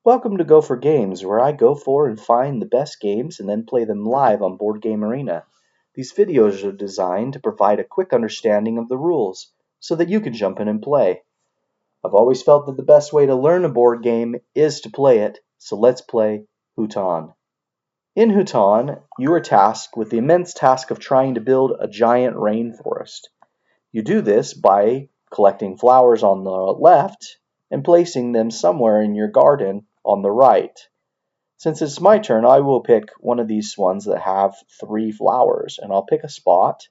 Welcome to Go for Games, where I go for and find the best games and then play them live on Board Game Arena. These videos are designed to provide a quick understanding of the rules, so that you can jump in and play. I've always felt that the best way to learn a board game is to play it, so let's play Hutan. In Hutan, you are tasked with the immense task of trying to build a giant rainforest. You do this by collecting flowers on the left and placing them somewhere in your garden on the right. Since it's my turn, I will pick one of these ones that have 3 flowers, and I'll pick a spot,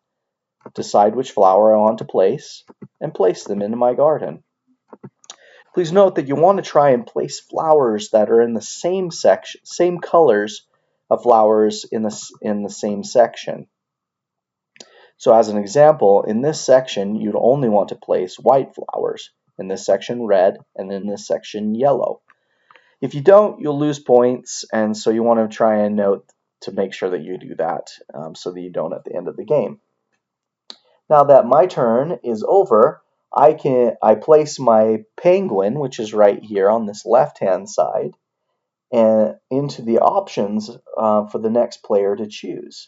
decide which flower I want to place, and place them into my garden. Please note that you want to try and place flowers that are in the same colors of flowers in the same section. So as an example, in this section, you'd only want to place white flowers, in this section red, and in this section yellow. If you don't, you'll lose points, and so you want to try and note to make sure that you do that so that you don't at the end of the game. Now that my turn is over, I place my penguin, which is right here on this left-hand side, and into the options for the next player to choose.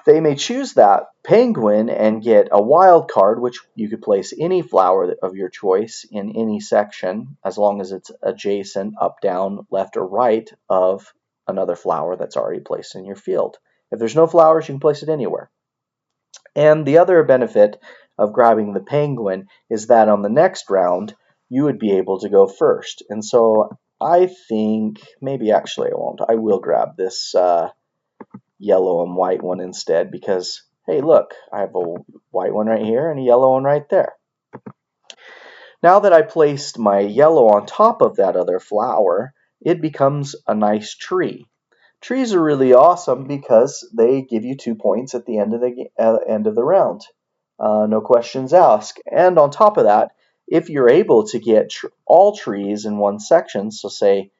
They may choose that penguin and get a wild card, which you could place any flower of your choice in any section, as long as it's adjacent, up, down, left, or right of another flower that's already placed in your field. If there's no flowers, you can place it anywhere. And the other benefit of grabbing the penguin is that on the next round, you would be able to go first. And so I think, maybe actually I won't, I will grab this yellow and white one instead because, hey, look, I have a white one right here and a yellow one right there. Now that I placed my yellow on top of that other flower, it becomes a nice tree. Trees are really awesome because they give you 2 points at the end of the round. No questions asked. And on top of that, if you're able to get all trees in one section, so say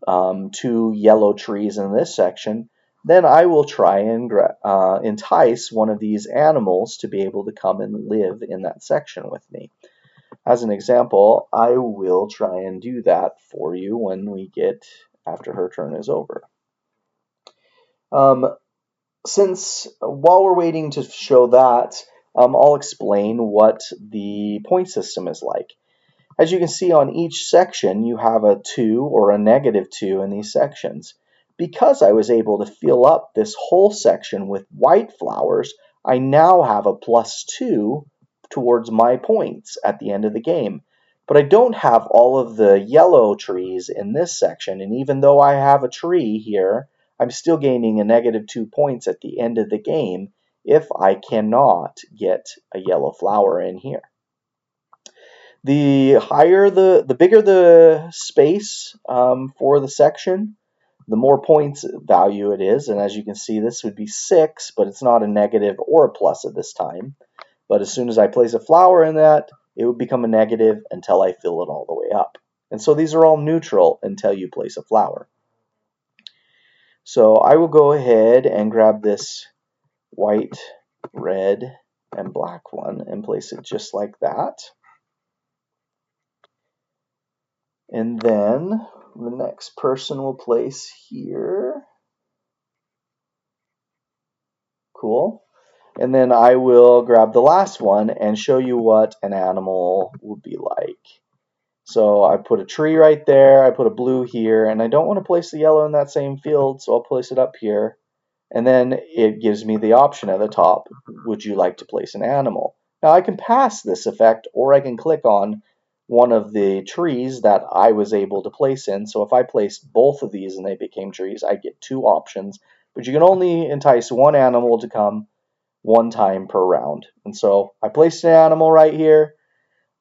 2 yellow trees in this section, then I will try and entice one of these animals to be able to come and live in that section with me. As an example, I will try and do that for you when we get after her turn is over. Since while we're waiting to show that, I'll explain what the point system is like. As you can see on each section, you have a 2 or a -2 in these sections. Because I was able to fill up this whole section with white flowers, I now have a +2 towards my points at the end of the game. But I don't have all of the yellow trees in this section, and even though I have a tree here, I'm still gaining a -2 points at the end of the game if I cannot get a yellow flower in here. The bigger the space for the section, the more points value it is. And as you can see, this would be 6, but it's not a negative or a plus at this time. But as soon as I place a flower in that, it would become a negative until I fill it all the way up. And so these are all neutral until you place a flower. So I will go ahead and grab this white, red, and black one and place it just like that. And then the next person will place here. Cool. And then I will grab the last one and show you what an animal would be like. So I put a tree right there, I put a blue here, and I don't want to place the yellow in that same field, so I'll place it up here. And then it gives me the option at the top, would you like to place an animal? Now I can pass this effect, or I can click on one of the trees that I was able to place in. So if I placed both of these and they became trees, I get 2 options, but you can only entice one animal to come one time per round. And so I placed an animal right here.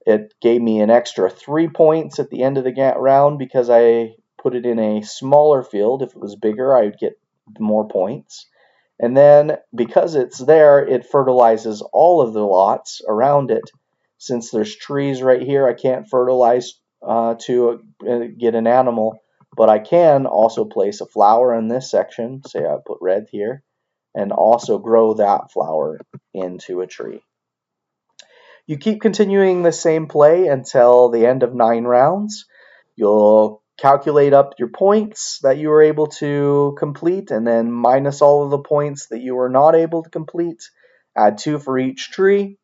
It gave me an extra 3 points at the end of the round because I put it in a smaller field. If it was bigger, I would get more points. And then because it's there, it fertilizes all of the lots around it. Since there's trees right here, I can't fertilize to get an animal, but I can also place a flower in this section. Say I put red here, and also grow that flower into a tree. You keep continuing the same play until the end of 9 rounds. You'll calculate up your points that you were able to complete, and then minus all of the points that you were not able to complete. Add 2 for each tree,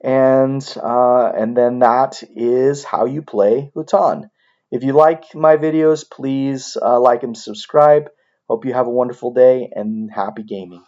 and then that is how you play Hutan. If you like my videos, please like and subscribe. Hope you have a wonderful day and happy gaming.